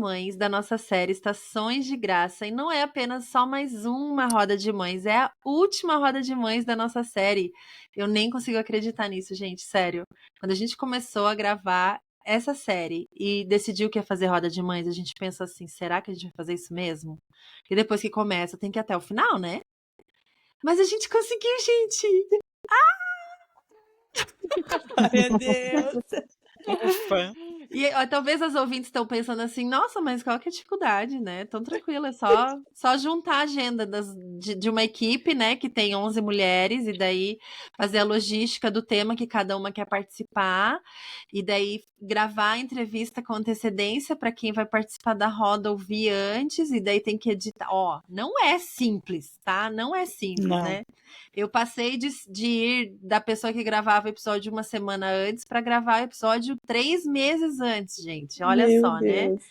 Mães da nossa série Estações de Graça. E não é apenas só mais uma roda de mães, é a última roda de mães da nossa série. Eu nem consigo acreditar nisso, gente, sério. Quando a gente começou a gravar essa série e decidiu que ia fazer roda de mães, a gente pensa assim, será que a gente vai fazer isso mesmo? E depois que começa, tem que ir até o final, né? Mas a gente conseguiu, gente! Meu Deus. Ufa. E ó, talvez as ouvintes estão pensando assim, nossa, mas qual que é a dificuldade, né? Tão tranquilo, é só juntar a agenda de uma equipe, né, que tem 11 mulheres, e daí fazer a logística do tema que cada uma quer participar, e daí gravar a entrevista com antecedência para quem vai participar da roda ouvir antes, e daí tem que editar. Ó, não é simples, tá? Não é simples, Não. né? Eu passei de ir da pessoa que gravava o episódio uma semana antes para gravar o episódio 3 meses antes, gente. Olha Meu só, né? Deus.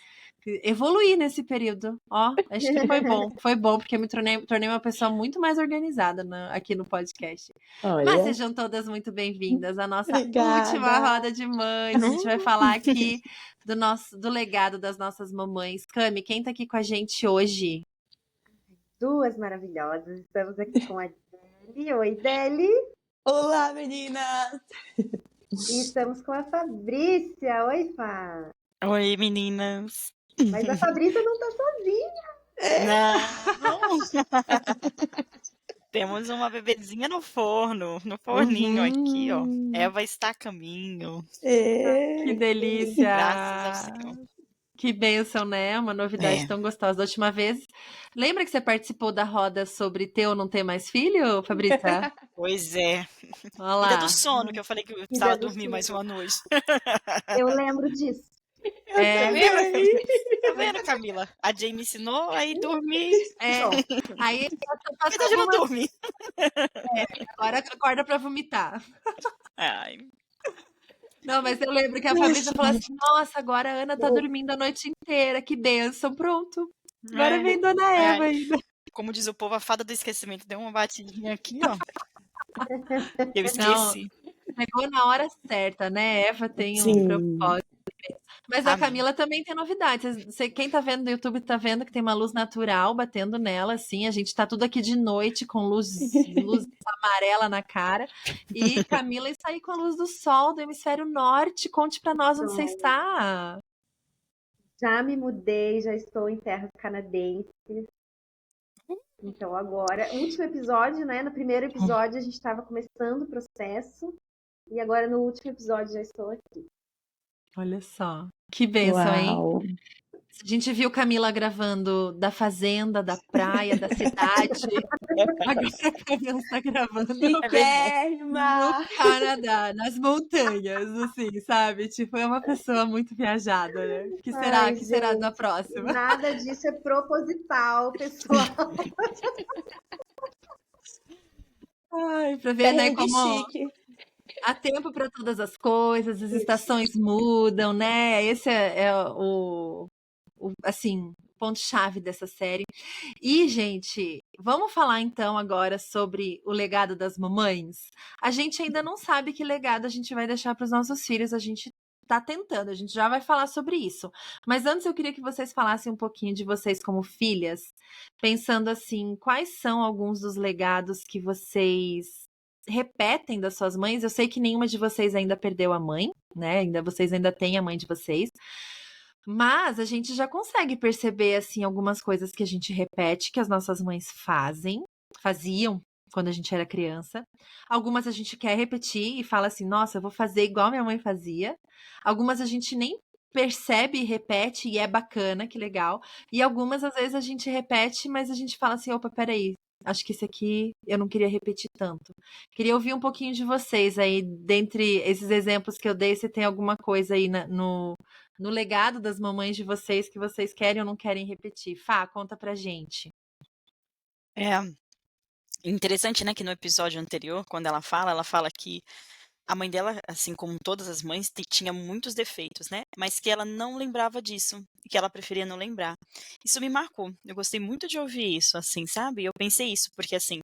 Evoluí nesse período. Ó, acho que foi bom. Foi bom, porque eu me tornei uma pessoa muito mais organizada aqui no podcast. Mas Olha, sejam todas muito bem-vindas à nossa última obrigada. roda de mães. A gente vai falar aqui do legado das nossas mamães. Cami, quem tá aqui com a gente hoje? Duas maravilhosas. Estamos aqui com a Deli. Oi, Deli. Olá, meninas. E estamos com a Fabrícia. Oi, Fá. Oi, meninas. Mas a Fabrícia não tá sozinha. Não. Temos uma bebezinha no forninho aqui, ó. Eva está a caminho. Que delícia! Graças ao Senhor. Que bênção, né? Uma novidade tão gostosa. Da última vez, lembra que você participou da roda sobre ter ou não ter mais filho, Fabrícia? Pois é. Olha lá. Ilha do sono, que eu falei que eu precisava dormir mais uma noite. Eu lembro disso. Tá vendo, Camila? A Jay me ensinou, aí dormi. Aí eu já não dormi. Agora acorda pra vomitar. Ai. Não, mas eu lembro que a Fabrícia falou assim, nossa, agora a Ana tá dormindo a noite inteira, que bênção, pronto. Agora vem Dona Eva ainda. Como diz o povo, a fada do esquecimento deu uma batidinha aqui, ó. Eu esqueci. Pegou na hora certa, né? Eva tem um propósito. Mas a Camila também tem novidades. Quem tá vendo no YouTube tá vendo que tem uma luz natural batendo nela, assim. A gente tá tudo aqui de noite com luz amarela na cara. E Camila está aí com a luz do sol do hemisfério norte. Conte pra nós onde você está. Já me mudei, já estou em terras canadenses. Então agora, último episódio, né? No primeiro episódio a gente estava começando o processo. E agora no último episódio já estou aqui. Olha só. Que bênção, hein? A gente viu Camila gravando da fazenda, da praia, da cidade. Agora a Camila está gravando no Canadá, nas montanhas, assim, sabe? Tipo, é uma pessoa muito viajada, né? O que será da próxima? Nada disso é proposital, pessoal. Ai, pra ver, né, como há tempo para todas as coisas, as estações mudam, né? Esse é o assim, ponto-chave dessa série. E, gente, vamos falar então agora sobre o legado das mamães? A gente ainda não sabe que legado a gente vai deixar para os nossos filhos, a gente tá tentando, a gente já vai falar sobre isso. Mas antes eu queria que vocês falassem um pouquinho de vocês como filhas, pensando assim, quais são alguns dos legados que vocês repetem das suas mães? Eu sei que nenhuma de vocês ainda perdeu a mãe, né? Vocês ainda têm a mãe de vocês. Mas a gente já consegue perceber, assim, algumas coisas que a gente repete, que as nossas mães faziam quando a gente era criança. Algumas a gente quer repetir e fala assim, nossa, eu vou fazer igual minha mãe fazia. Algumas a gente nem percebe e repete e é bacana, que legal. E algumas, às vezes, a gente repete, mas a gente fala assim, opa, peraí, acho que esse aqui eu não queria repetir tanto. Queria ouvir um pouquinho de vocês aí, dentre esses exemplos que eu dei, se tem alguma coisa aí no legado das mamães de vocês que vocês querem ou não querem repetir. Fá, conta pra gente. Interessante, né, que no episódio anterior, quando ela fala que a mãe dela, assim como todas as mães, tinha muitos defeitos, né? Mas que ela não lembrava disso, e que ela preferia não lembrar. Isso me marcou. Eu gostei muito de ouvir isso, assim, sabe? Eu pensei isso, porque assim,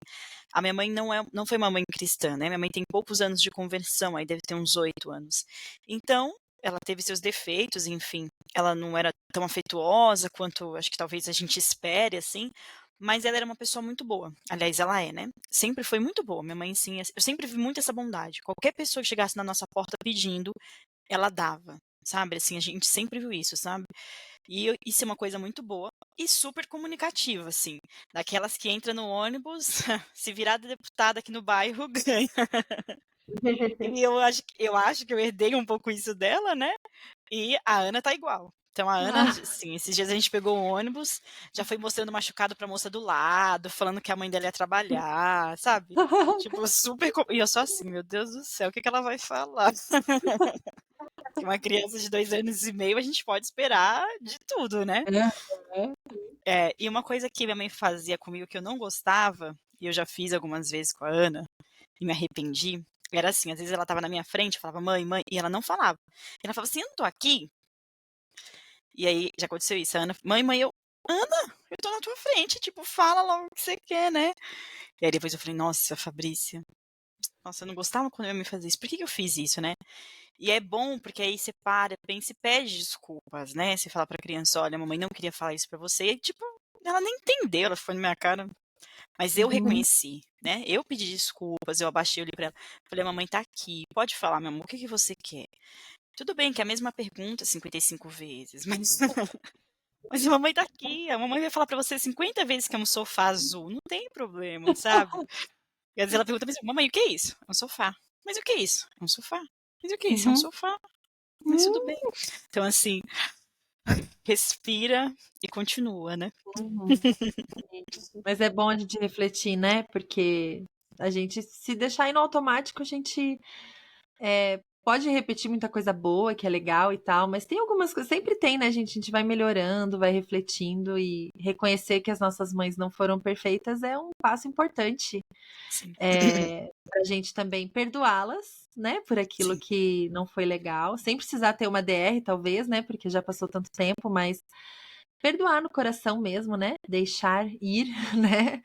a minha mãe não foi uma mãe cristã, né? Minha mãe tem poucos anos de conversão, aí deve ter uns 8 anos. Então, ela teve seus defeitos, enfim, ela não era tão afetuosa quanto acho que talvez a gente espere, assim, mas ela era uma pessoa muito boa. Aliás, ela é, né, sempre foi muito boa. Minha mãe, assim, eu sempre vi muito essa bondade. Qualquer pessoa que chegasse na nossa porta pedindo, ela dava, sabe, assim, a gente sempre viu isso, sabe. E isso é uma coisa muito boa e super comunicativa, assim, daquelas que entra no ônibus, se virar deputada aqui no bairro, ganha. E eu acho que eu herdei um pouco isso dela, né, e a Ana tá igual. Então a Ana, Ah, assim, esses dias a gente pegou o ônibus, já foi mostrando machucado pra moça do lado, falando que a mãe dela ia trabalhar, sabe. Tipo, super e eu só assim: "Meu Deus do céu, o que que ela vai falar?" Que uma criança de 2 anos e meio, a gente pode esperar de tudo, né. aham. E uma coisa que minha mãe fazia comigo que eu não gostava, e eu já fiz algumas vezes com a Ana, e me arrependi, era assim, às vezes ela estava na minha frente, eu falava: "Mãe, mãe", e ela não falava. E ela falava assim: "Eu não tô aqui?" E aí já aconteceu isso, a Ana: "Mãe, mãe", eu: "Ana, eu tô na tua frente, tipo, fala logo o que você quer, né". E aí depois eu falei: "Nossa, Fabrícia, nossa, eu não gostava quando eu me fazia isso, por que que eu fiz isso, né?". E é bom, porque aí você para, pensa e pede desculpas, né, você fala pra criança: "Olha, a mamãe não queria falar isso pra você", e tipo, ela nem entendeu, ela ficou na minha cara, mas eu Uhum. reconheci, né, eu pedi desculpas, eu abaixei, olhei pra ela, falei: "A mamãe tá aqui, pode falar, meu amor, o que que você quer?". Tudo bem que é a mesma pergunta 55 vezes, mas mas a mamãe tá aqui, a mamãe vai falar pra você 50 vezes que é um sofá azul, não tem problema, sabe. E às vezes ela pergunta mesmo: "Mamãe, o que é isso?". "É um sofá". "Mas o que é isso?". "É um sofá". "Mas o que é isso?". "É um Uhum. sofá". "Mas tudo Hum. bem". Então assim, respira e continua, né. Uhum. Mas é bom a gente refletir, né, porque a gente se deixar ir no automático, a gente, pode repetir muita coisa boa, que é legal e tal, mas tem algumas coisas sempre tem, né, gente, a gente vai melhorando, vai refletindo e reconhecer que as nossas mães não foram perfeitas é um passo importante, Sim, pra gente também perdoá-las, né, por aquilo sim. que não foi legal, sem precisar ter uma DR talvez, né, porque já passou tanto tempo, mas perdoar no coração mesmo, né, deixar ir, né,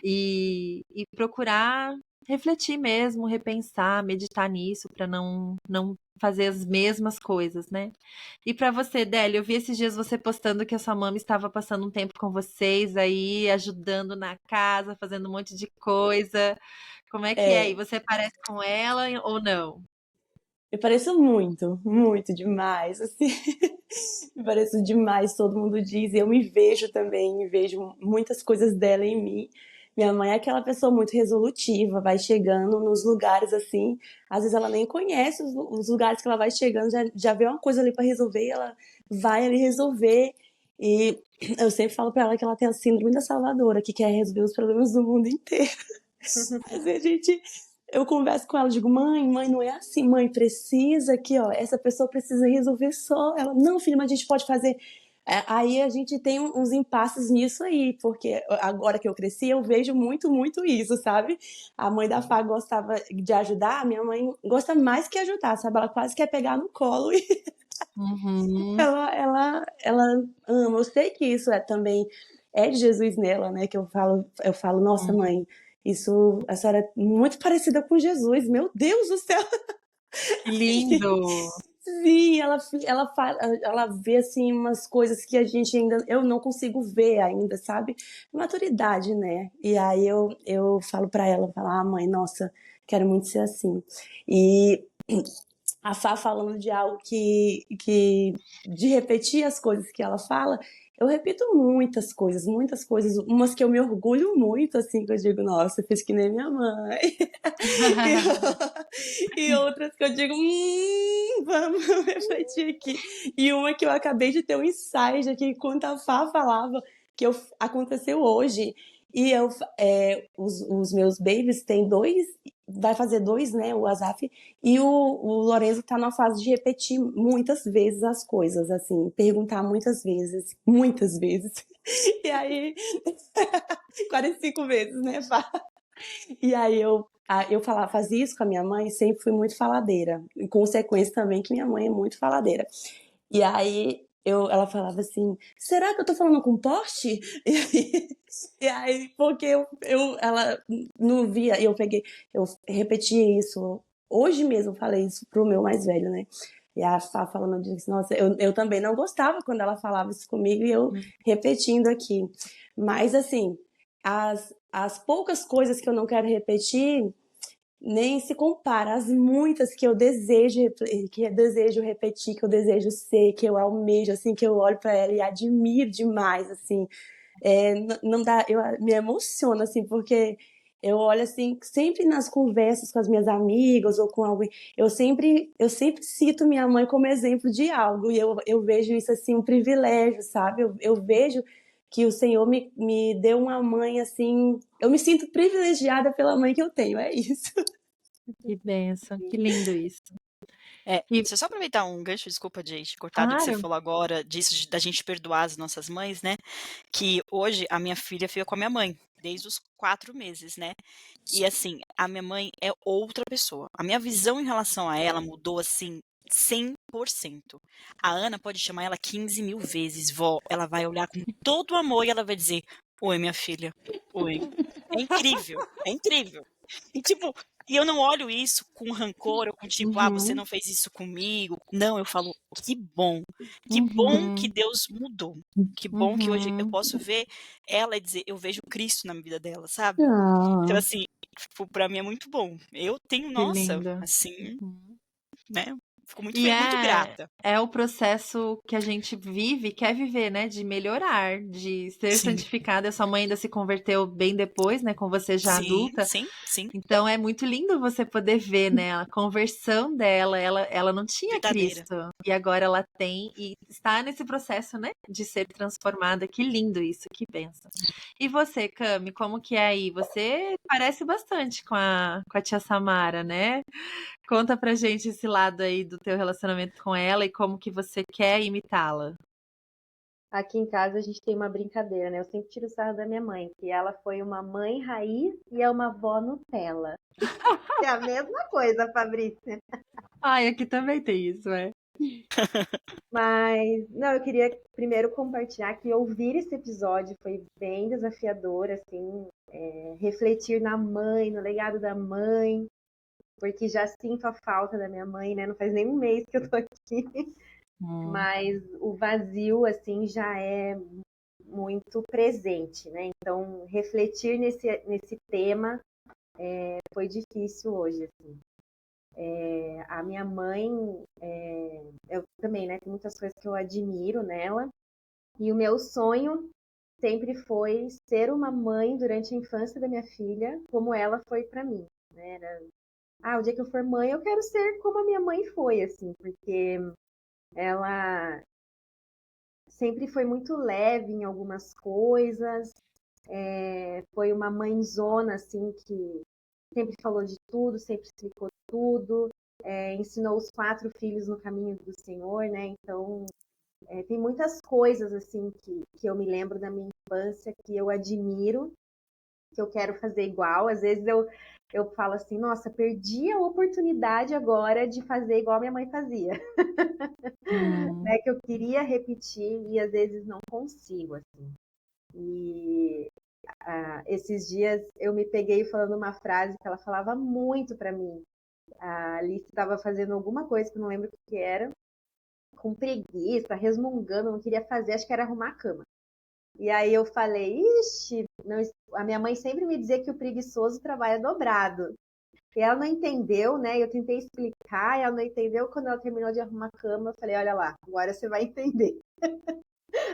e procurar refletir mesmo, repensar, meditar nisso para não fazer as mesmas coisas, né. E para você, Délia, eu vi esses dias você postando que a sua mama estava passando um tempo com vocês aí, ajudando na casa, fazendo um monte de coisa. Como é que é? E É, você parece com ela ou não? eu pareço muito, muito demais, assim. Me pareço demais, todo mundo diz. Eu me vejo também, me vejo muitas coisas dela em mim. Minha mãe é aquela pessoa muito resolutiva, vai chegando nos lugares assim. Às vezes ela nem conhece os lugares que ela vai chegando, já vê uma coisa ali para resolver e ela vai ali resolver. E eu sempre falo para ela que ela tem a síndrome da Salvadora, que quer resolver os problemas do mundo inteiro. Mas a gente. Eu converso com ela, digo, mãe, não é assim, mãe, precisa aqui, ó, essa pessoa precisa resolver só. Ela, não, filha, mas a gente pode fazer. Aí a gente tem uns impasses nisso aí, porque agora que eu cresci, eu vejo muito, muito isso, sabe? A mãe da Fá gostava de ajudar, a minha mãe gosta mais que ajudar, sabe? Ela quase quer pegar no colo e Uhum, ela ama. Eu sei que isso é também é de Jesus nela, né? Que eu falo, nossa, uhum. mãe, isso, a senhora é muito parecida com Jesus, meu Deus do céu. Que lindo! Sim, ela vê assim umas coisas que a gente ainda eu não consigo ver ainda, sabe? Maturidade, né? E aí eu falo pra ela, falar, mãe, nossa, quero muito ser assim. E a Fá falando de algo que de repetir as coisas que ela fala, eu repito muitas coisas, umas que eu me orgulho muito, assim, que eu digo, nossa, eu fiz que nem minha mãe. E outras que eu digo, vamos refletir aqui. E uma que eu acabei de ter um insight aqui, enquanto a Fá falava, aconteceu hoje. E os meus babies têm dois, vai fazer dois, né, o Azaf, e o Lorenzo tá na fase de repetir muitas vezes as coisas, assim, perguntar muitas vezes, muitas vezes. E aí, 45 vezes, né, Fá? E aí eu fazia isso com a minha mãe, sempre fui muito faladeira. Em consequência também que minha mãe é muito faladeira. E aí ela falava assim, será que eu tô falando com poste? E aí porque ela não via, eu repeti isso. Hoje mesmo eu falei isso pro meu mais velho, né? E a Fá falando disso, nossa, eu também não gostava quando ela falava isso comigo e eu repetindo aqui. Mas, assim, as poucas coisas que eu não quero repetir nem se compara às muitas que eu desejo repetir, que eu desejo ser, que eu almejo, assim, que eu olho para ela e admiro demais, assim. Não dá, eu me emociono, assim, porque eu olho, assim, sempre nas conversas com as minhas amigas ou com alguém, eu sempre cito minha mãe como exemplo de algo, e eu vejo isso, assim, um privilégio, sabe? Eu vejo que o Senhor me deu uma mãe, assim, eu me sinto privilegiada pela mãe que eu tenho, é isso. Que bênção, que lindo isso. Deixa eu só aproveitar um gancho, desculpa de te cortar, do que você falou agora, disso da gente perdoar as nossas mães, né? Que hoje a minha filha fica com a minha mãe, desde os 4 meses, né? E assim, a minha mãe é outra pessoa. A minha visão em relação a ela mudou assim 100%. A Ana pode chamar ela 15.000 vezes, vó. Ela vai olhar com todo amor e ela vai dizer: oi, minha filha. Oi. É incrível. É incrível. E tipo, e eu não olho isso com rancor ou com tipo, você não fez isso comigo. Não, eu falo, que bom. Que bom que Deus mudou. Que bom que hoje eu posso ver ela e dizer, eu vejo Cristo na vida dela, sabe? Então, assim, tipo, pra mim é muito bom. Eu tenho, Que nossa, lindo. assim, né? Fico muito, E muito grata. é o processo que a gente vive, quer viver, né? De melhorar, de ser Sim. santificada. A sua mãe ainda se converteu bem depois, né? Com você já adulta. Sim. Então é muito lindo você poder ver, né? A conversão dela, ela não tinha Verdadeira. Cristo. E agora ela tem e está nesse processo, né? De ser transformada. Que lindo isso, que bênção. E você, Cami, como que é aí? Você parece bastante com a tia Samara, né? Conta pra gente esse lado aí do teu relacionamento com ela e como que você quer imitá-la. Aqui em casa a gente tem uma brincadeira, né? Eu sempre tiro sarro da minha mãe, que ela foi uma mãe raiz e é uma avó Nutella. É a mesma coisa, Fabrícia. Ai, aqui também tem isso, Mas, não, eu queria primeiro compartilhar que ouvir esse episódio foi bem desafiador, assim, refletir na mãe, no legado da mãe, porque já sinto a falta da minha mãe, né? Não faz nem um mês que eu tô aqui, mas o vazio, assim, já é muito presente, né? Então, refletir nesse tema foi difícil hoje, assim. A minha mãe, eu também, né? Tem muitas coisas que eu admiro nela. E o meu sonho sempre foi ser uma mãe durante a infância da minha filha, como ela foi para mim, né? O dia que eu for mãe, eu quero ser como a minha mãe foi, assim, porque ela sempre foi muito leve em algumas coisas, foi uma mãezona, assim, que sempre falou de tudo, sempre explicou tudo, ensinou os 4 filhos no caminho do Senhor, né? Então, tem muitas coisas, assim, que eu me lembro da minha infância que eu admiro, que eu quero fazer igual. Às vezes eu falo assim, nossa, perdi a oportunidade agora de fazer igual minha mãe fazia. Né? Que eu queria repetir e às vezes não consigo, assim. E esses dias eu me peguei falando uma frase que ela falava muito para mim. A Alice estava fazendo alguma coisa que eu não lembro o que era, com preguiça, resmungando, não queria fazer, acho que era arrumar a cama. E aí eu falei, ixi, não, a minha mãe sempre me dizia que o preguiçoso trabalha dobrado. E ela não entendeu, né? Eu tentei explicar, ela não entendeu. Quando ela terminou de arrumar a cama, eu falei, olha lá, agora você vai entender.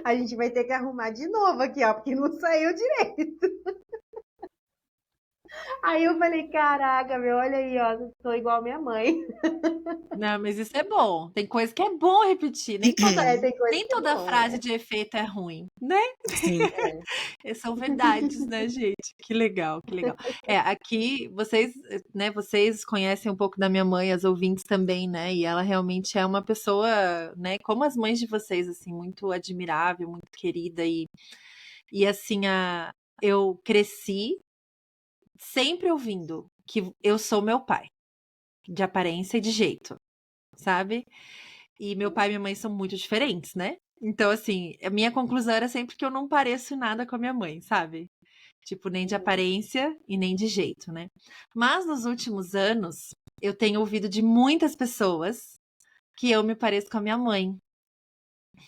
A gente vai ter que arrumar de novo aqui, ó, porque não saiu direito. Aí eu falei, caraca, meu, olha aí, ó, tô igual minha mãe. Não, mas isso é bom. Tem coisa que é bom repetir. Nem toda frase de efeito é ruim, né? Sim. São verdades, né, gente? Que legal, que legal. Aqui vocês, né, vocês conhecem um pouco da minha mãe, as ouvintes também, né? E ela realmente é uma pessoa, né, como as mães de vocês, assim, muito admirável, muito querida e assim, eu cresci sempre ouvindo que eu sou meu pai, de aparência e de jeito, sabe? E meu pai e minha mãe são muito diferentes, né? Então, assim, a minha conclusão era sempre que eu não pareço nada com a minha mãe, sabe? Tipo, nem de aparência e nem de jeito, né? Mas nos últimos anos, eu tenho ouvido de muitas pessoas que eu me pareço com a minha mãe,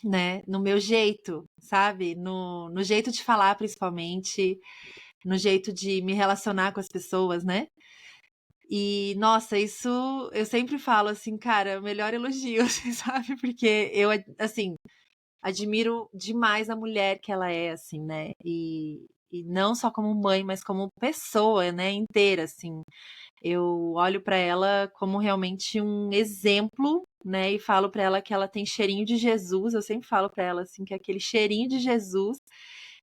né? No meu jeito, sabe? No jeito de falar, principalmente, no jeito de me relacionar com as pessoas, né? E, nossa, isso eu sempre falo assim, cara, o melhor elogio, assim, sabe? Porque eu, assim, admiro demais a mulher que ela é, assim, né? E não só como mãe, mas como pessoa, né? Inteira, assim. Eu olho pra ela como realmente um exemplo, né? E falo pra ela que ela tem cheirinho de Jesus. Eu sempre falo pra ela, assim, que aquele cheirinho de Jesus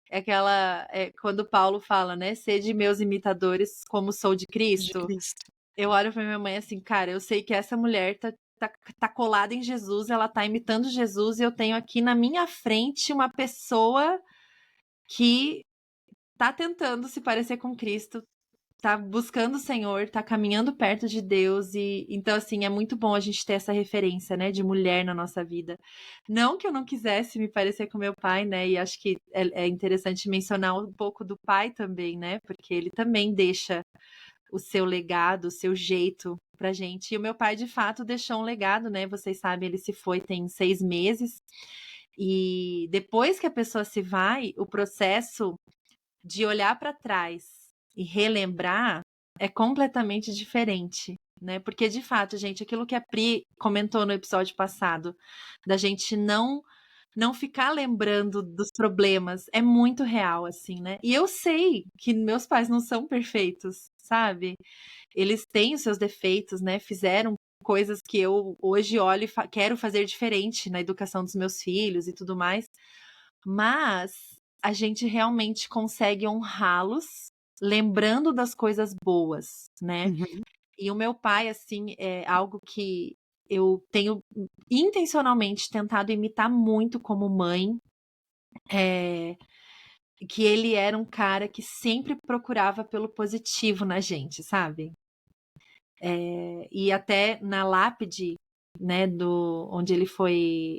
é aquela. É quando Paulo fala, né? Sede meus imitadores, como sou de De Cristo. Cristo. Eu olho pra minha mãe assim, cara, eu sei que essa mulher tá colada em Jesus, ela tá imitando Jesus, e eu tenho aqui na minha frente uma pessoa que tá tentando se parecer com Cristo, tá buscando o Senhor, tá caminhando perto de Deus, e então, assim, é muito bom a gente ter essa referência, né, de mulher na nossa vida. Não que eu não quisesse me parecer com meu pai, né, e acho que é interessante mencionar um pouco do pai também, né, porque ele também deixa o seu legado, o seu jeito pra gente. E o meu pai, de fato, deixou um legado, né? Vocês sabem, ele se foi tem 6 meses. E depois que a pessoa se vai, o processo de olhar para trás e relembrar é completamente diferente, né? Porque, de fato, gente, aquilo que a Pri comentou no episódio passado, da gente não ficar lembrando dos problemas, é muito real, assim, né? E eu sei que meus pais não são perfeitos, sabe? Eles têm os seus defeitos, né? Fizeram coisas que eu hoje olho e quero fazer diferente na educação dos meus filhos e tudo mais. Mas a gente realmente consegue honrá-los lembrando das coisas boas, né? Uhum. E o meu pai, assim, é algo que eu tenho intencionalmente tentado imitar muito como mãe, que ele era um cara que sempre procurava pelo positivo na gente, sabe? E até na lápide, né, onde ele foi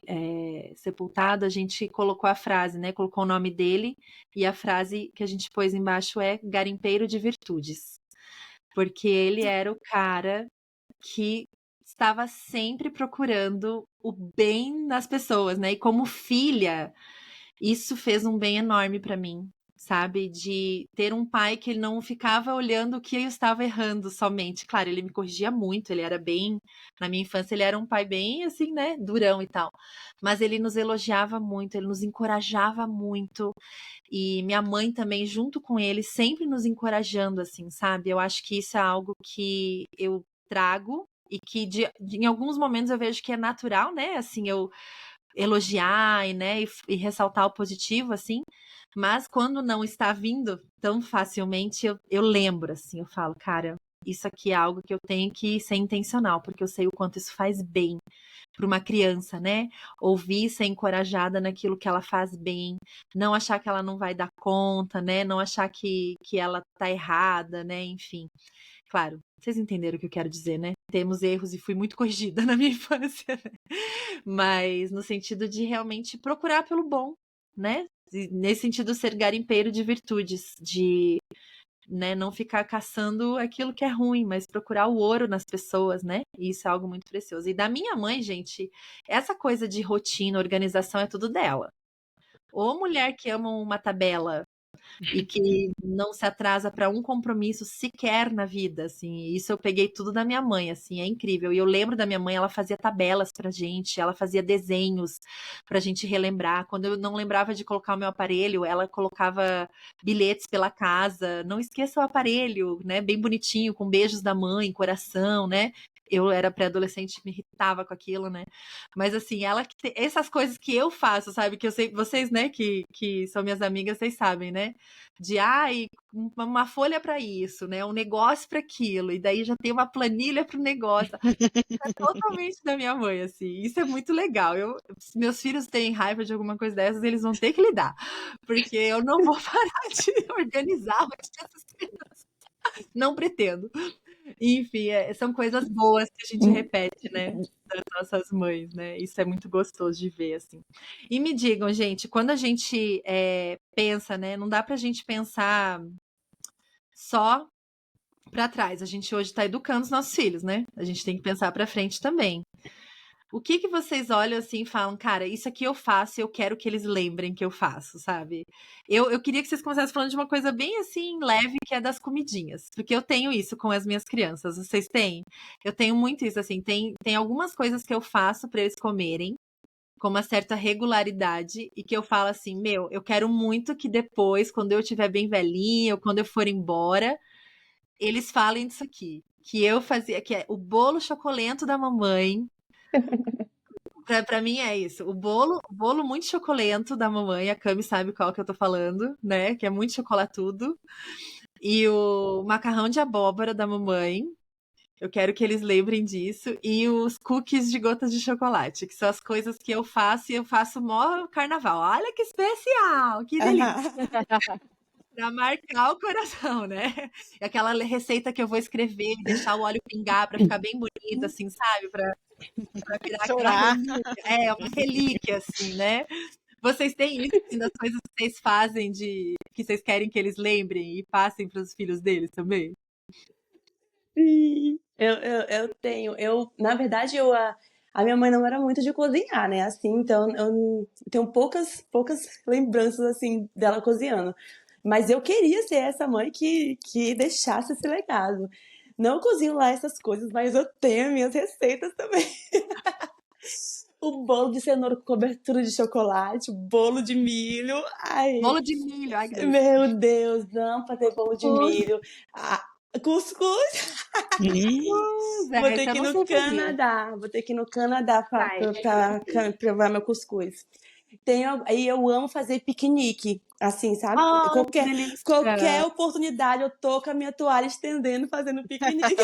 sepultado, a gente colocou a frase, né, colocou o nome dele, e a frase que a gente pôs embaixo é garimpeiro de virtudes, porque ele era o cara que estava sempre procurando o bem nas pessoas, né? E como filha, isso fez um bem enorme para mim, sabe? De ter um pai que ele não ficava olhando o que eu estava errando somente. Claro, ele me corrigia muito, ele era bem. Na minha infância, ele era um pai bem assim, né? Durão e tal. Mas ele nos elogiava muito, ele nos encorajava muito. E minha mãe também, junto com ele, sempre nos encorajando, assim, sabe? Eu acho que isso é algo que eu trago. E que em alguns momentos eu vejo que é natural, né? Assim, eu elogiar e, né, e ressaltar o positivo, assim. Mas quando não está vindo tão facilmente, eu lembro, assim, eu falo, cara, isso aqui é algo que eu tenho que ser intencional, porque eu sei o quanto isso faz bem para uma criança, né? Ouvir, ser encorajada naquilo que ela faz bem, não achar que ela não vai dar conta, né? Não achar que ela tá errada, né? Enfim. Claro, vocês entenderam o que eu quero dizer, né? Temos erros e fui muito corrigida na minha infância, né? Mas no sentido de realmente procurar pelo bom, né? E nesse sentido, ser garimpeiro de virtudes, de, né, não ficar caçando aquilo que é ruim, mas procurar o ouro nas pessoas, né? E isso é algo muito precioso. E da minha mãe, gente, essa coisa de rotina, organização é tudo dela. Ou mulher que ama uma tabela e que não se atrasa para um compromisso sequer na vida, assim. Isso eu peguei tudo da minha mãe, assim, é incrível. E eu lembro da minha mãe, ela fazia tabelas pra gente, ela fazia desenhos pra gente relembrar. Quando eu não lembrava de colocar o meu aparelho, ela colocava bilhetes pela casa. Não esqueça o aparelho, né? Bem bonitinho, com beijos da mãe, coração, né? Eu era pré-adolescente, me irritava com aquilo, né? Mas assim, ela essas coisas que eu faço, sabe? Que eu sei, vocês, né, que são minhas amigas, vocês sabem, né? De uma folha para isso, né? Um negócio para aquilo, e daí já tem uma planilha para o negócio. É totalmente da minha mãe, assim. Isso é muito legal. Se meus filhos têm raiva de alguma coisa dessas, eles vão ter que lidar, porque eu não vou parar de organizar essas coisas. Não pretendo. Enfim, são coisas boas que a gente repete, né? Das nossas mães, né? Isso é muito gostoso de ver, assim. E me digam, gente, quando a gente pensa, né? Não dá pra gente pensar só pra trás. A gente hoje tá educando os nossos filhos, né? A gente tem que pensar pra frente também. O que que vocês olham assim e falam, cara, isso aqui eu faço e eu quero que eles lembrem que eu faço, sabe? Eu queria que vocês começassem falando de uma coisa bem assim, leve, que é das comidinhas. Porque eu tenho isso com as minhas crianças. Vocês têm? Eu tenho muito isso, assim. Tem algumas coisas que eu faço pra eles comerem com uma certa regularidade e que eu falo assim, meu, eu quero muito que depois, quando eu estiver bem velhinha ou quando eu for embora, eles falem disso aqui. Que eu fazia, que é o bolo chocolento da mamãe. Pra mim é isso. O bolo muito chocolento da mamãe, a Cami sabe qual que eu tô falando, né? Que é muito chocolatudo. E o macarrão de abóbora da mamãe. Eu quero que eles lembrem disso. E os cookies de gotas de chocolate, que são as coisas que eu faço e eu faço mó carnaval. Olha que especial, que delícia. Pra marcar o coração, né? É aquela receita que eu vou escrever, deixar o óleo pingar pra ficar bem bonita, assim, sabe? Pra virar aquela Chorar. relíquia. É, uma relíquia, assim, né? Vocês têm isso, assim, das coisas que vocês fazem que vocês querem que eles lembrem e passem para os filhos deles também? Sim, eu tenho. Na verdade, a minha mãe não era muito de cozinhar, né? Assim, então eu tenho poucas lembranças assim dela cozinhando. Mas eu queria ser essa mãe que deixasse esse legado. Não cozinho lá essas coisas, mas eu tenho minhas receitas também. O bolo de cenoura com cobertura de chocolate, o bolo de milho. Ai, Bolo de milho, ai que delícia. meu Deus, não fazer bolo de milho. Ah, cuscuz. Vou ter Essa eu que ir não no sei fazer. Canadá. Vou ter que ir no Canadá Vai, pra provar meu cuscuz. Aí eu amo fazer piquenique, assim, sabe? Ai, que Qualquer delícia. oportunidade eu tô com a minha toalha estendendo, fazendo piquenique.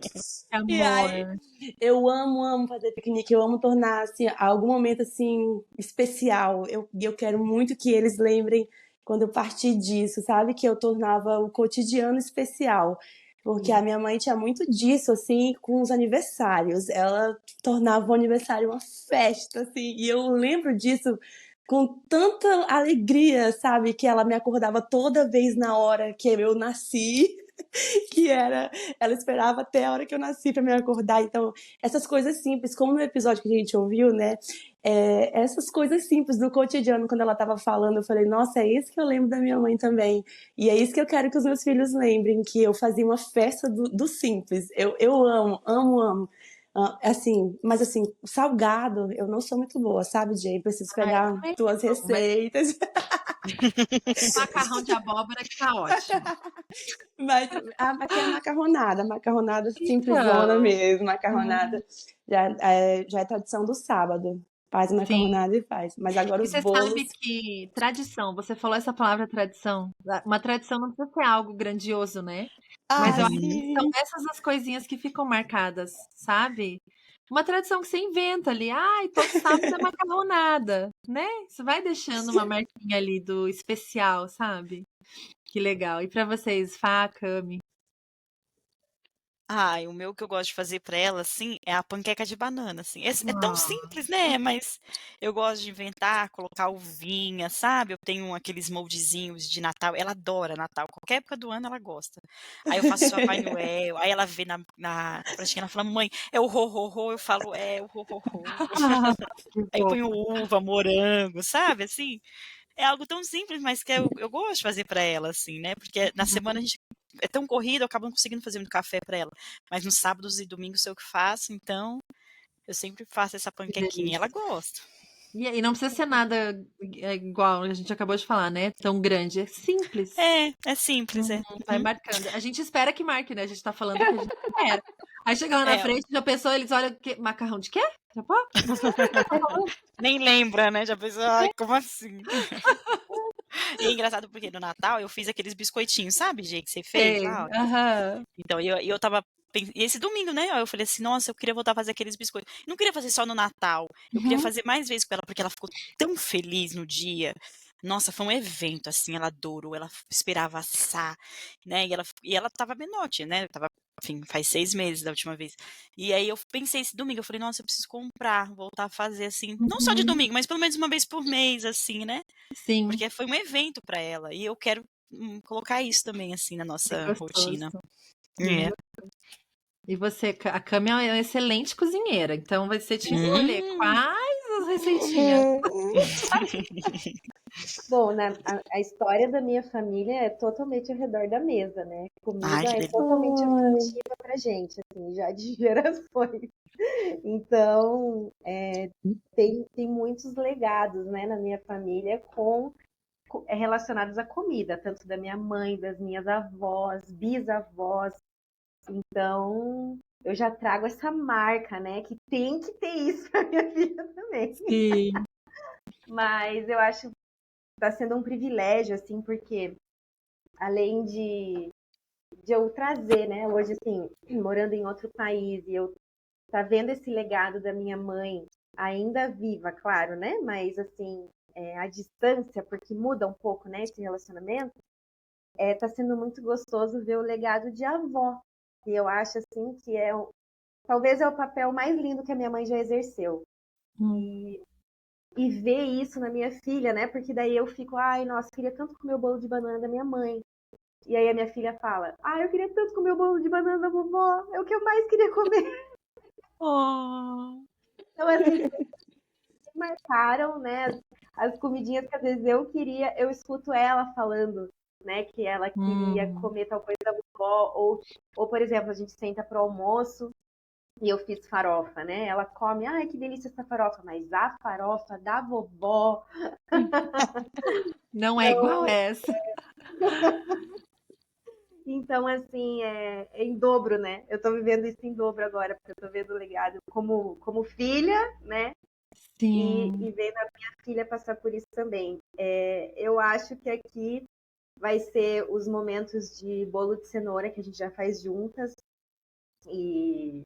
Que E aí, amor. eu amo fazer piquenique, eu amo tornar, assim, algum momento, assim, especial. Eu quero muito que eles lembrem quando eu partir disso, sabe? Que eu tornava o cotidiano especial. Porque a minha mãe tinha muito disso, assim, com os aniversários. Ela tornava o aniversário uma festa, assim. E eu lembro disso com tanta alegria, sabe? Que ela me acordava toda vez na hora que eu nasci. Que era, ela esperava até a hora que eu nasci pra me acordar. Então, essas coisas simples, como no episódio que a gente ouviu, né? Essas coisas simples do cotidiano, quando ela tava falando, eu falei, nossa, é isso que eu lembro da minha mãe também. E é isso que eu quero que os meus filhos lembrem, que eu fazia uma festa do simples. Eu amo. Assim, mas assim, salgado, eu não sou muito boa, sabe, Jay? Preciso Ai, eu pegar também tuas não, mas receitas. macarrão de abóbora que tá ótimo. Mas aqui é macarronada simplesona Então, mesmo, macarronada já é tradição do sábado. Faz sim. macarronada e faz. Mas agora E os você sabe bolos. que tradição, você falou essa palavra tradição. Uma tradição não precisa ser algo grandioso, né? Mas eu Ai, acho que são sim! essas as coisinhas que ficam marcadas, sabe? Uma tradição que você inventa ali. Ai, todo sábado é macarronada, né? Você vai deixando uma marquinha ali do especial, sabe? Que legal. E pra vocês, Fá, Cami? Ai, o meu que eu gosto de fazer pra ela, assim, é a panqueca de banana, assim. É tão Ah, simples, né? Mas eu gosto de inventar, colocar uvinha, sabe? Eu tenho aqueles moldezinhos de Natal. Ela adora Natal. Qualquer época do ano ela gosta. Aí eu faço Papai Noel. Aí ela vê na pratinha, ela fala, mãe, é o ho-ho-ho. Eu falo, é o ho-ho-ho. que Aí eu ponho fofo. uva, morango, sabe? Assim, é algo tão simples, mas que eu gosto de fazer pra ela, assim, né? Porque na semana a gente é tão corrido, eu acabo não conseguindo fazer muito café pra ela. Mas nos sábados e domingos sou eu que faço, então eu sempre faço essa Que panquequinha. Ela delícia. gosta. E não precisa ser nada igual a gente acabou de falar, né? Tão grande. É simples. É simples, é. Vai Uhum. marcando. A gente espera que marque, né? A gente tá falando o que a gente espera. Aí chega lá na É, frente, já pensou, eles olham, macarrão de quê? Já pô? nem lembra, né? Já pensou, ai, como assim? E é engraçado porque no Natal eu fiz aqueles biscoitinhos, sabe, Gê, que você fez Sei, lá? aham. Então, eu tava. E esse domingo, né? Eu falei assim, nossa, eu queria voltar a fazer aqueles biscoitos. Não queria fazer só no Natal. Eu queria Uhum. fazer mais vezes com ela, porque ela ficou tão feliz no dia. Nossa, foi um evento, assim, ela adorou, ela esperava assar, né? E ela tava menote, né? Tava, enfim, faz 6 meses da última vez. E aí eu pensei esse domingo, eu falei, nossa, eu preciso comprar, voltar a fazer assim, não só de Uhum. domingo, mas pelo menos uma vez por mês, assim, né? Sim, Porque foi um evento pra ela. E eu quero colocar isso também, assim, na que nossa rotina. gostoso. Bem É. gostoso. E você, a Cami é uma excelente cozinheira, então vai ser te escolher quais as receitinhas. Bom, a história da minha família é totalmente ao redor da mesa, né? Ai, Comida que é delícia. totalmente afetiva pra gente, assim, já de gerações. Então, tem muitos legados, né, na minha família relacionados à comida, tanto da minha mãe, das minhas avós, bisavós. Então, eu já trago essa marca, né, que tem que ter isso pra minha filha também. Sim. Mas eu acho que tá sendo um privilégio, assim, porque além de eu trazer, né, hoje, assim, morando em outro país e eu tá vendo esse legado da minha mãe ainda viva, claro, né, mas, assim, a distância, porque muda um pouco, né, esse relacionamento, tá sendo muito gostoso ver o legado de avó, que eu acho, assim, que talvez é o papel mais lindo que a minha mãe já exerceu. E ver isso na minha filha, né? Porque daí eu fico, ai, nossa, queria tanto comer o bolo de banana da minha mãe. E aí a minha filha fala, ai, eu queria tanto comer o bolo de banana da vovó, é o que eu mais queria comer. Oh. Então, assim, marcaram, né? As comidinhas que às vezes eu queria, eu escuto ela falando, né? Que ela queria comer tal coisa da vovó, ou por exemplo, a gente senta pro almoço e eu fiz farofa, né? Ela come, ai, que delícia essa farofa, mas a farofa da vovó Não é igual essa. Então, assim, é em dobro, né? Eu tô vivendo isso em dobro agora, porque eu tô vendo o legado como filha, né? E Sim. vendo a minha filha passar por isso também. Eu acho que aqui vai ser os momentos de bolo de cenoura que a gente já faz juntas. E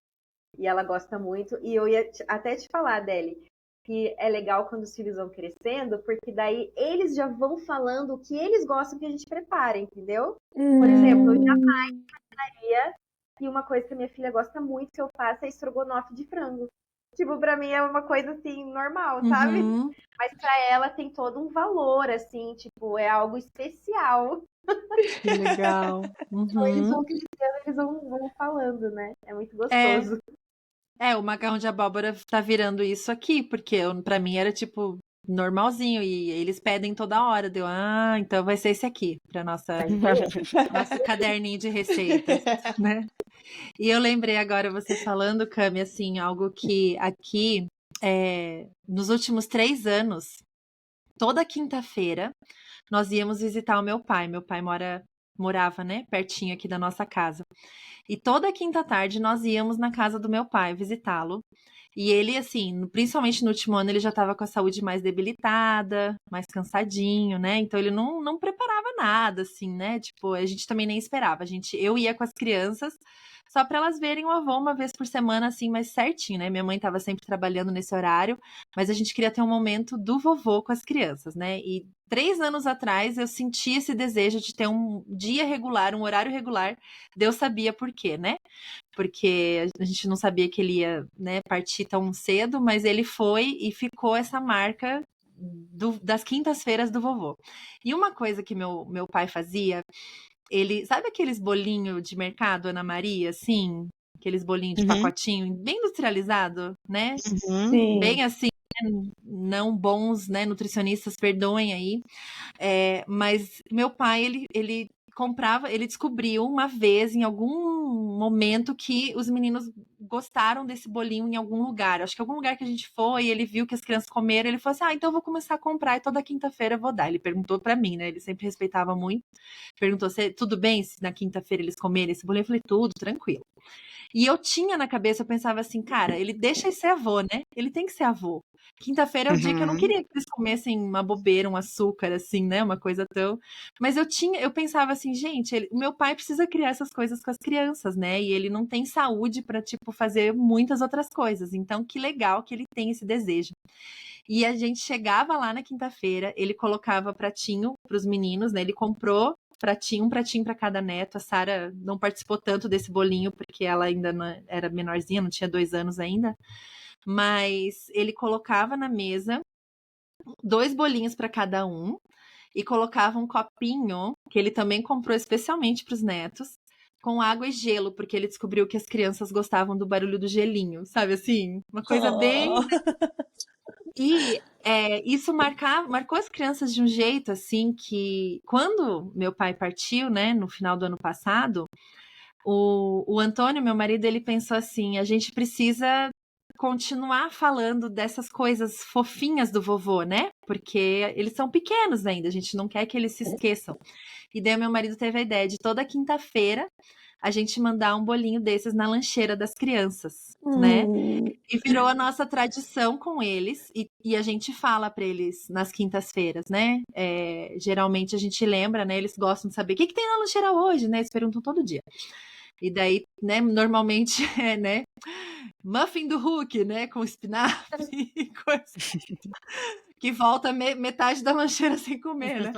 ela gosta muito. E eu ia até te falar, Deli, que é legal quando os filhos vão crescendo, porque daí eles já vão falando o que eles gostam que a gente prepara, entendeu? Por exemplo, eu jamais prepararia, e uma coisa que a minha filha gosta muito que eu faço é estrogonofe de frango. Tipo, pra mim é uma coisa assim, normal, sabe? Uhum. Mas pra ela tem todo um valor, assim, tipo, é algo especial. Que legal. Então eles Uhum. vão crescendo, eles vão falando, né? É muito É, gostoso. o macarrão de abóbora tá virando isso aqui, porque pra mim era tipo normalzinho e eles pedem toda hora. Deu, então vai ser esse aqui para nosso caderninho de receitas, né? E eu lembrei agora você falando, Cami, assim, algo que aqui nos últimos 3 anos, toda quinta-feira nós íamos visitar o meu pai. Meu pai morava, né, pertinho aqui da nossa casa. E toda quinta tarde nós íamos na casa do meu pai visitá-lo. E ele, assim, principalmente no último ano, ele já estava com a saúde mais debilitada, mais cansadinho, né? Então ele não preparava nada, assim, né? Tipo, a gente também nem esperava. Eu ia com as crianças só para elas verem o avô uma vez por semana, assim, mais certinho, né? Minha mãe estava sempre trabalhando nesse horário, mas a gente queria ter um momento do vovô com as crianças, né? E 3 anos atrás eu senti esse desejo de ter um dia regular, um horário regular. Deus sabia por quê, né? Porque a gente não sabia que ele ia, né, partir tão cedo, mas ele foi e ficou essa marca das quintas-feiras do vovô. E uma coisa que meu pai fazia, ele, sabe aqueles bolinhos de mercado, Ana Maria, assim? Aqueles bolinhos de pacotinho, bem industrializado, né? Sim. Bem assim, não bons, né? Nutricionistas, perdoem aí. Mas meu pai, ele comprava, ele descobriu uma vez, em algum momento, que os meninos gostaram desse bolinho em algum lugar. Acho que algum lugar que a gente foi, ele viu que as crianças comeram, ele falou assim, então eu vou começar a comprar e toda quinta-feira eu vou dar. Ele perguntou pra mim, né? Ele sempre respeitava muito. Perguntou, tudo bem se na quinta-feira eles comerem esse bolinho? Eu falei, tudo, tranquilo. E eu tinha na cabeça, eu pensava assim, cara, ele deixa de ser avô, né? Ele tem que ser avô. Quinta-feira é o dia que eu não queria que eles comessem uma bobeira, um açúcar, assim, né? Uma coisa tão. Mas eu pensava assim, gente, o meu pai precisa criar essas coisas com as crianças, né? E ele não tem saúde para, tipo, fazer muitas outras coisas. Então, que legal que ele tem esse desejo. E a gente chegava lá na quinta-feira, ele colocava pratinho para os meninos, né? Ele comprou um pratinho para cada neto. A Sara não participou tanto desse bolinho porque ela ainda não, era menorzinha, não tinha 2 anos ainda. Mas ele colocava na mesa 2 bolinhos para cada um e colocava um copinho que ele também comprou especialmente para os netos com água e gelo, porque ele descobriu que as crianças gostavam do barulho do gelinho, sabe assim? Uma coisa bem... E isso marcou as crianças de um jeito, assim, que quando meu pai partiu, né, no final do ano passado, o Antônio, meu marido, ele pensou assim, a gente precisa continuar falando dessas coisas fofinhas do vovô, né? Porque eles são pequenos ainda, a gente não quer que eles se esqueçam. E daí meu marido teve a ideia de toda quinta-feira a gente mandar um bolinho desses na lancheira das crianças, né? E virou a nossa tradição com eles, e a gente fala para eles nas quintas-feiras, né? Geralmente a gente lembra, né? Eles gostam de saber o que tem na lancheira hoje, né? Eles perguntam todo dia. E daí, né, normalmente né? Muffin do Hulk, né? Com espinafre e coisa. Que volta metade da lancheira sem comer, né?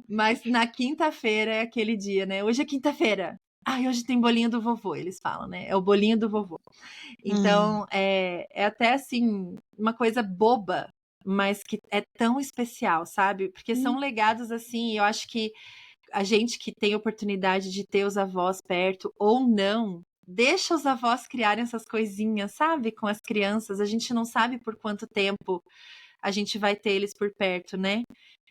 Mas na quinta-feira é aquele dia, né? Hoje é quinta-feira. Ai, hoje tem bolinho do vovô, eles falam, né? É o bolinho do vovô. Então, é até assim, uma coisa boba, mas que é tão especial, sabe? Porque são legados assim, e eu acho que a gente que tem oportunidade de ter os avós perto ou não, deixa os avós criarem essas coisinhas, sabe? Com as crianças. A gente não sabe por quanto tempo a gente vai ter eles por perto, né?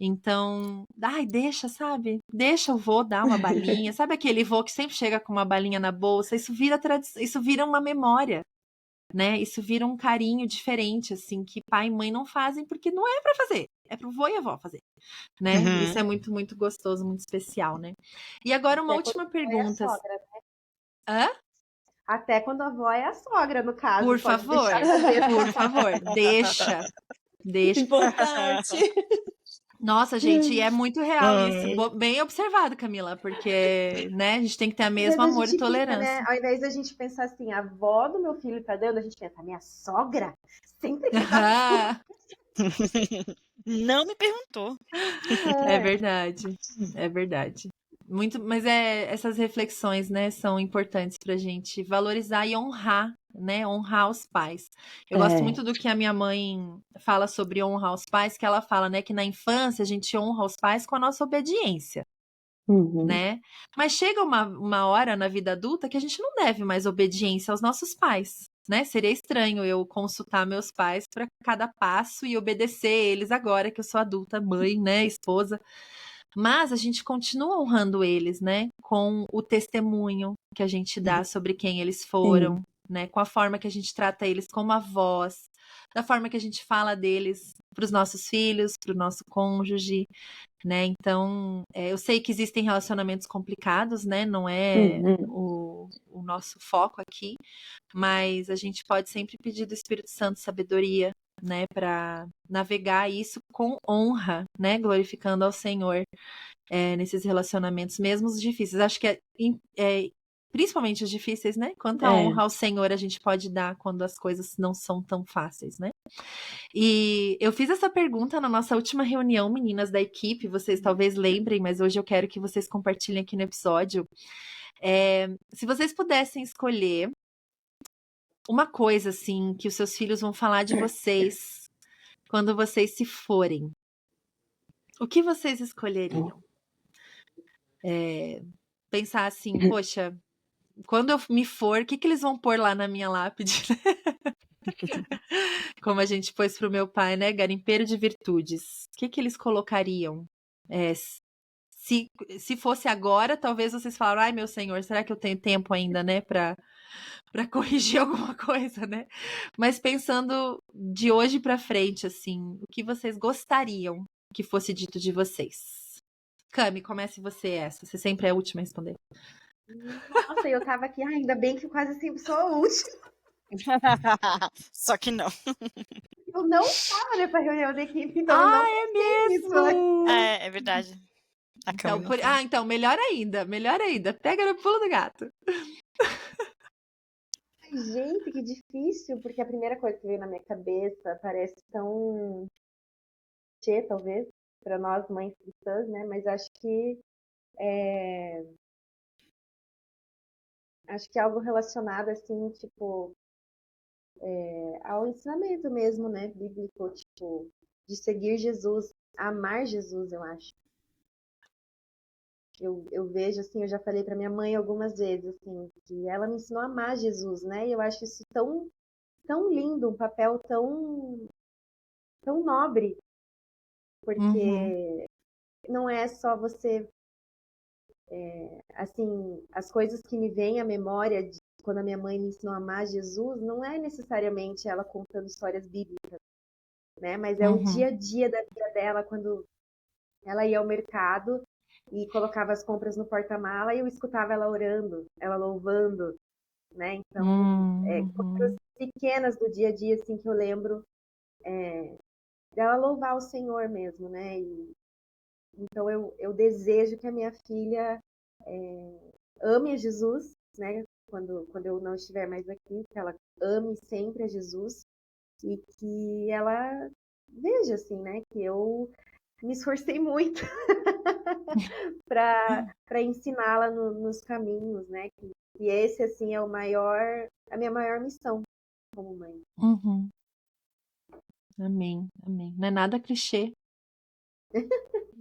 Então, ai, deixa, sabe? Deixa o vô dar uma balinha. Sabe aquele vô que sempre chega com uma balinha na bolsa? Isso vira tradição, isso vira uma memória, né? Isso vira um carinho diferente, assim, que pai e mãe não fazem porque não é pra fazer. É pro vô e a avó fazer, né? Isso é muito, muito gostoso, muito especial, né? E agora uma última pergunta. Sogra, né? Hã? Até quando a avó é a sogra, no caso. Por favor, por favor, deixa. Importante. Nossa, gente, e é muito real isso. Bem observado, Camila, porque, né, a gente tem que ter o mesmo Às vezes amor a e gente fica, tolerância. né? Ao invés da gente pensar assim, a avó do meu filho tá dando, a gente pensa, minha sogra? Sempre que tá. Não me perguntou. É verdade, é verdade. Muito, mas essas reflexões, né, são importantes pra gente valorizar e honrar, né, honrar os pais. Eu gosto muito do que a minha mãe fala sobre honrar os pais, que ela fala, né, que na infância a gente honra os pais com a nossa obediência, né? Mas chega uma hora na vida adulta que a gente não deve mais obediência aos nossos pais, né? Seria estranho eu consultar meus pais para cada passo e obedecer eles agora que eu sou adulta, mãe, né, esposa. Mas a gente continua honrando eles, né? Com o testemunho que a gente dá sobre quem eles foram, né? Com a forma que a gente trata eles como avós, da forma que a gente fala deles para os nossos filhos, para o nosso cônjuge, né? Então, eu sei que existem relacionamentos complicados, né? Não é o nosso foco aqui, mas a gente pode sempre pedir do Espírito Santo sabedoria, né? Para navegar isso com honra, né? Glorificando ao Senhor nesses relacionamentos, mesmo os difíceis. Acho que principalmente os difíceis, né? Quanta honra ao Senhor a gente pode dar quando as coisas não são tão fáceis, né? E eu fiz essa pergunta na nossa última reunião, meninas da equipe, vocês talvez lembrem, mas hoje eu quero que vocês compartilhem aqui no episódio. Se vocês pudessem escolher uma coisa, assim, que os seus filhos vão falar de vocês quando vocês se forem, o que vocês escolheriam? Pensar assim, poxa, quando eu me for, o que eles vão pôr lá na minha lápide? Como a gente pôs pro meu pai, né? Garimpeiro de virtudes. O que eles colocariam? Se fosse agora, talvez vocês falaram, ai meu senhor, será que eu tenho tempo ainda, né, para corrigir alguma coisa, né? Mas pensando de hoje para frente, assim, o que vocês gostariam que fosse dito de vocês? Cami, comece você essa. Você sempre é a última a responder. Nossa, eu tava aqui, ainda bem que eu quase sempre sou a última. Só que não. Eu não tava nessa reunião da equipe, então eu não é mesmo? É verdade. Então, melhor ainda, melhor ainda. Pega no pulo do gato. Ai, gente, que difícil, porque a primeira coisa que veio na minha cabeça parece tão clichê, talvez, para nós mães cristãs, né? Mas acho que é algo relacionado, assim, tipo, ao ensinamento mesmo, né? Bíblico, tipo, de seguir Jesus, amar Jesus, eu acho. Eu vejo, assim, eu já falei para minha mãe algumas vezes, assim, que ela me ensinou a amar Jesus, né? E eu acho isso tão, tão lindo, um papel tão, tão nobre, Uhum. porque não é só você, assim, as coisas que me vêm à memória de quando a minha mãe me ensinou a amar Jesus, não é necessariamente ela contando histórias bíblicas, né? Mas é o Uhum. dia a dia da vida dela, quando ela ia ao mercado e colocava as compras no porta-mala e eu escutava ela orando, ela louvando, né? Então, coisas Uhum. pequenas do dia a dia, assim, que eu lembro dela louvar o Senhor mesmo, né? E, então, eu desejo que a minha filha ame a Jesus, né? Quando eu não estiver mais aqui, que ela ame sempre a Jesus e que ela veja, assim, né? Que eu me esforcei muito para ensiná-la nos caminhos, né? Que esse, assim, é a minha maior missão como mãe. Uhum. Amém, amém. Não é nada clichê.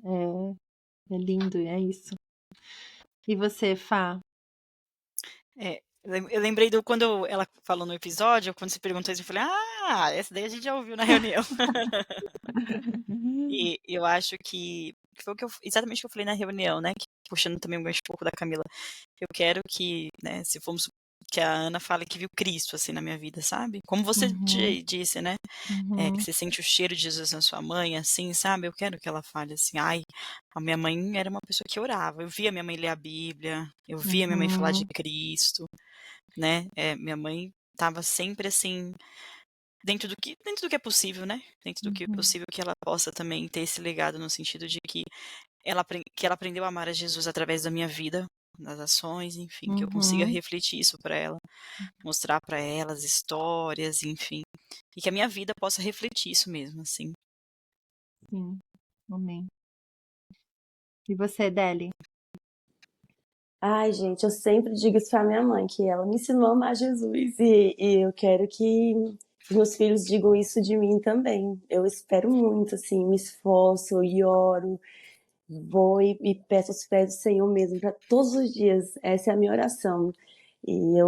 É lindo, é isso. E você, Fá? Eu lembrei quando ela falou no episódio, quando você perguntou isso, eu falei: "Ah, essa daí a gente já ouviu na reunião". E eu acho que foi exatamente o que eu falei na reunião, né, que puxando também um gancho um pouco da Camila. Eu quero que, né, se formos que a Ana fale que viu Cristo, assim, na minha vida, sabe. Como você Uhum. disse, né, que Uhum. você sente o cheiro de Jesus na sua mãe, assim, sabe. Eu quero que ela fale assim: "Ai, a minha mãe era uma pessoa que orava, eu via minha mãe ler a Bíblia, eu via minha mãe falar de Uhum. Cristo", né. Minha mãe estava sempre, assim, dentro do que é possível, né, dentro do que é Uhum. possível que ela possa também ter esse legado no sentido de que ela aprendeu a amar a Jesus através da minha vida, das ações, enfim, que eu consiga Uhum. refletir isso para ela, mostrar para ela as histórias, enfim, e que a minha vida possa refletir isso mesmo, assim. Sim, amém. E você, Deli? Ai, gente, eu sempre digo isso pra minha mãe, que ela me ensinou a amar Jesus e eu quero que os meus filhos digam isso de mim também. Eu espero muito, assim, me esforço e oro, vou e peço aos pés do Senhor mesmo, para todos os dias. Essa é a minha oração. E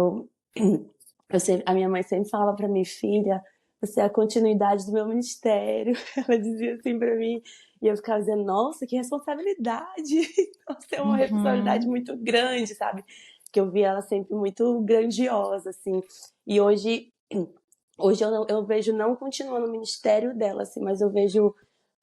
a minha mãe sempre falava para mim, filha, você é a continuidade do meu ministério. Ela dizia assim para mim, e eu ficava dizendo, nossa, que responsabilidade! Nossa, é uma responsabilidade Uhum. muito grande, sabe? Que eu via ela sempre muito grandiosa, assim. E hoje eu vejo não continuando no ministério dela, assim, mas eu vejo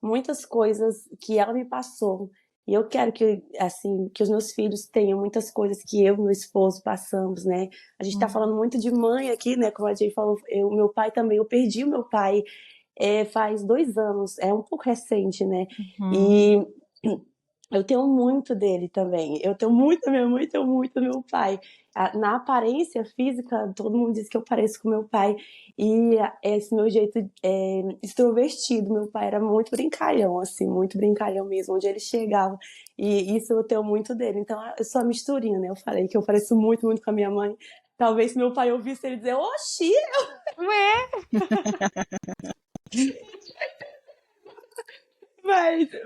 muitas coisas que ela me passou. E eu quero que, assim, que os meus filhos tenham muitas coisas que eu e meu esposo passamos, né? A gente tá falando muito de mãe aqui, né? Como a gente falou, meu pai também, eu perdi o meu pai faz 2 anos, é um pouco recente, né? Uhum. E eu tenho muito dele também. Eu tenho muito da minha mãe, tenho muito do meu pai. Na aparência física, todo mundo diz que eu pareço com meu pai. E esse meu jeito extrovertido, meu pai era muito brincalhão, assim, muito brincalhão mesmo, onde ele chegava. E isso eu tenho muito dele. Então, eu sou a misturinha, né? Eu falei que eu pareço muito, muito com a minha mãe. Talvez se meu pai ouvisse ele dizer, oxi! Ué?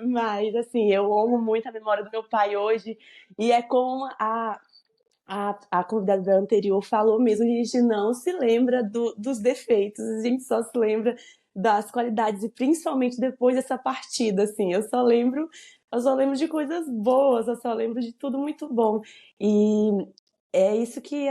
Mas, assim, eu amo muito a memória do meu pai hoje. E é como a convidada anterior falou mesmo, a gente não se lembra dos defeitos, a gente só se lembra das qualidades, e principalmente depois dessa partida, assim, eu só lembro de coisas boas, eu só lembro de tudo muito bom. E é isso que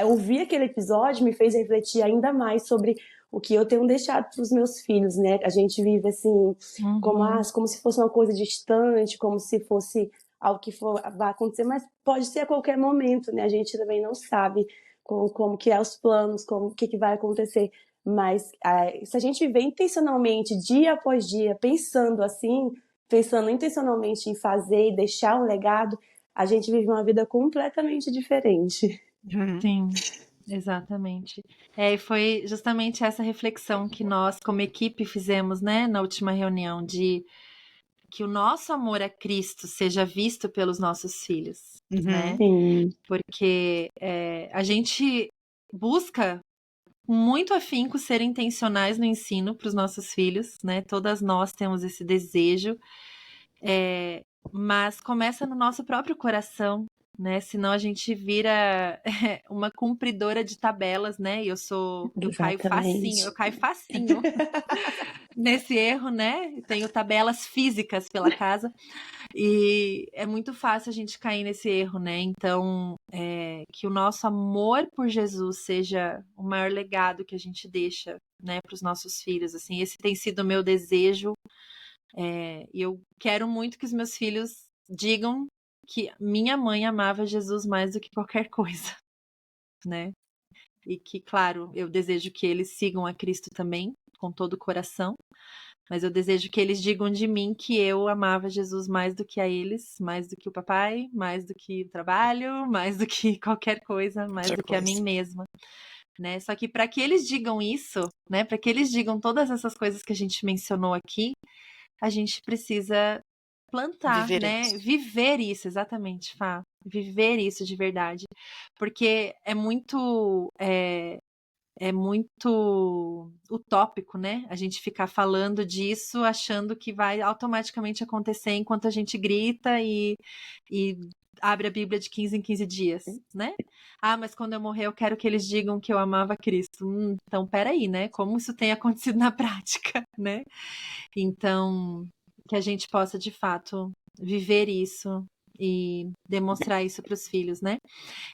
ouvir aquele episódio me fez refletir ainda mais sobre o que eu tenho deixado para os meus filhos, né? A gente vive assim, Uhum. como se fosse uma coisa distante, como se fosse algo que vai acontecer, mas pode ser a qualquer momento, né? A gente também não sabe como que é os planos, como o que vai acontecer. Mas se a gente viver intencionalmente, dia após dia, pensando assim, pensando intencionalmente em fazer e deixar um legado, a gente vive uma vida completamente diferente. Uhum. Sim, exatamente. E foi justamente essa reflexão que nós, como equipe, fizemos, né, na última reunião, de que o nosso amor a Cristo seja visto pelos nossos filhos, Uhum. né? Sim, Porque a gente busca com muito afinco ser intencionais no ensino para os nossos filhos, né? Todas nós temos esse desejo, mas começa no nosso próprio coração, né? Senão a gente vira uma cumpridora de tabelas, né? E eu Exatamente. caio facinho nesse erro, né? Tenho tabelas físicas pela casa e é muito fácil a gente cair nesse erro, né? Então, que o nosso amor por Jesus seja o maior legado que a gente deixa, né, para os nossos filhos. Assim, esse tem sido o meu desejo. E eu quero muito que os meus filhos digam que minha mãe amava Jesus mais do que qualquer coisa, né? E que, claro, eu desejo que eles sigam a Cristo também, com todo o coração, mas eu desejo que eles digam de mim que eu amava Jesus mais do que a eles, mais do que o papai, mais do que o trabalho, mais do que qualquer coisa, mais do que a mim mesma, né? Só que para que eles digam isso, né? Para que eles digam todas essas coisas que a gente mencionou aqui, a gente precisa plantar, Viver né? isso. Viver isso, exatamente, Fá. Viver isso de verdade. Porque é muito utópico, né? A gente ficar falando disso, achando que vai automaticamente acontecer enquanto a gente grita e abre a Bíblia de 15 em 15 dias, né? Ah, mas quando eu morrer eu quero que eles digam que eu amava Cristo. Então, peraí, né? Como isso tem acontecido na prática, né? Então, que a gente possa, de fato, viver isso e demonstrar isso para os filhos, né?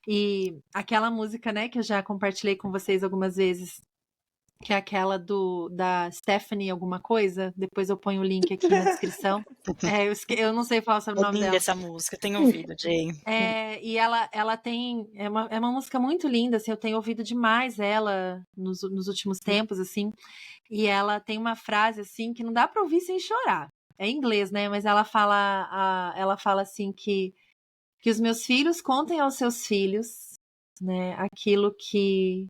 E aquela música, né, que eu já compartilhei com vocês algumas vezes, que é aquela da Stephanie alguma coisa, depois eu ponho o link aqui na descrição. Eu não sei falar sobre o É nome linda dela. essa música, tenho ouvido, Jay. E ela tem. É uma música muito linda, assim, eu tenho ouvido demais ela nos últimos tempos, assim. E ela tem uma frase, assim, que não dá pra ouvir sem chorar. É em inglês, né? Mas ela fala assim que os meus filhos contem aos seus filhos, né, aquilo que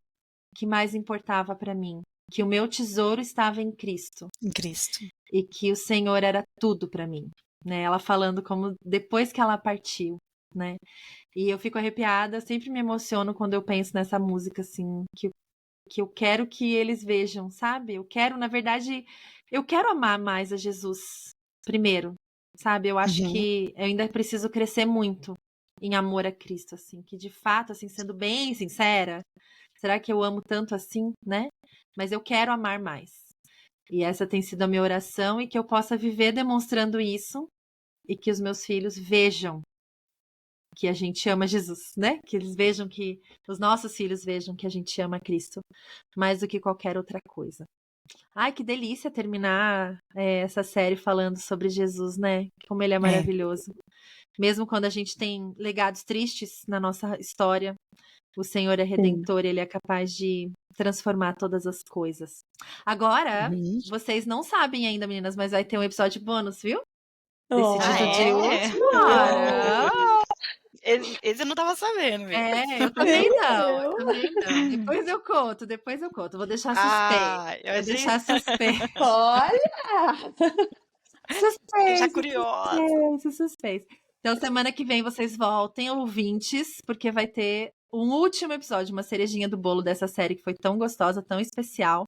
mais importava pra mim. Que o meu tesouro estava em Cristo. Em Cristo. E que o Senhor era tudo pra mim. Né? Ela falando como depois que ela partiu, né? E eu fico arrepiada, sempre me emociono quando eu penso nessa música, assim, que eu quero que eles vejam, sabe? Eu quero, na verdade, eu quero amar mais a Jesus primeiro, sabe? Eu acho que eu ainda preciso crescer muito em amor a Cristo, assim, que de fato, assim, sendo bem sincera, será que eu amo tanto assim, né? Mas eu quero amar mais. E essa tem sido a minha oração e que eu possa viver demonstrando isso e que os meus filhos vejam que a gente ama Jesus, né? Que eles vejam que os nossos filhos vejam que a gente ama Cristo mais do que qualquer outra coisa. Ai, que delícia terminar essa série falando sobre Jesus, né? Como ele é maravilhoso. Mesmo quando a gente tem legados tristes na nossa história, o Senhor é redentor, ele é capaz de transformar todas as coisas. Agora, vocês não sabem ainda, meninas, mas vai ter um episódio bônus, viu? Decidido de última. Esse eu não tava sabendo, viu? Eu também não, Depois eu conto. Vou deixar suspense. Eu achei... suspense. Olha! Já curiosa. Suspense. Então, semana que vem vocês voltem, ouvintes, porque vai ter um último episódio, uma cerejinha do bolo dessa série que foi tão gostosa, tão especial.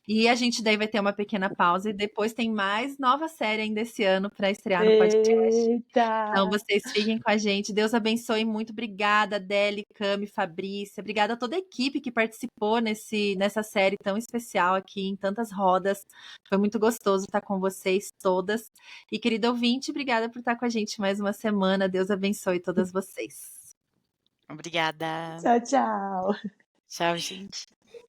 E a gente daí vai ter uma pequena pausa e depois tem mais nova série ainda esse ano para estrear no podcast. Eita! Então vocês fiquem com a gente. Deus abençoe muito. Obrigada, Adele, Cami, Fabrícia. Obrigada a toda a equipe que participou nessa série tão especial aqui, em tantas rodas. Foi muito gostoso estar com vocês todas. E, querido ouvinte, obrigada por estar com a gente mais uma semana. Deus abençoe todas vocês. Obrigada. Tchau, tchau. Tchau, gente.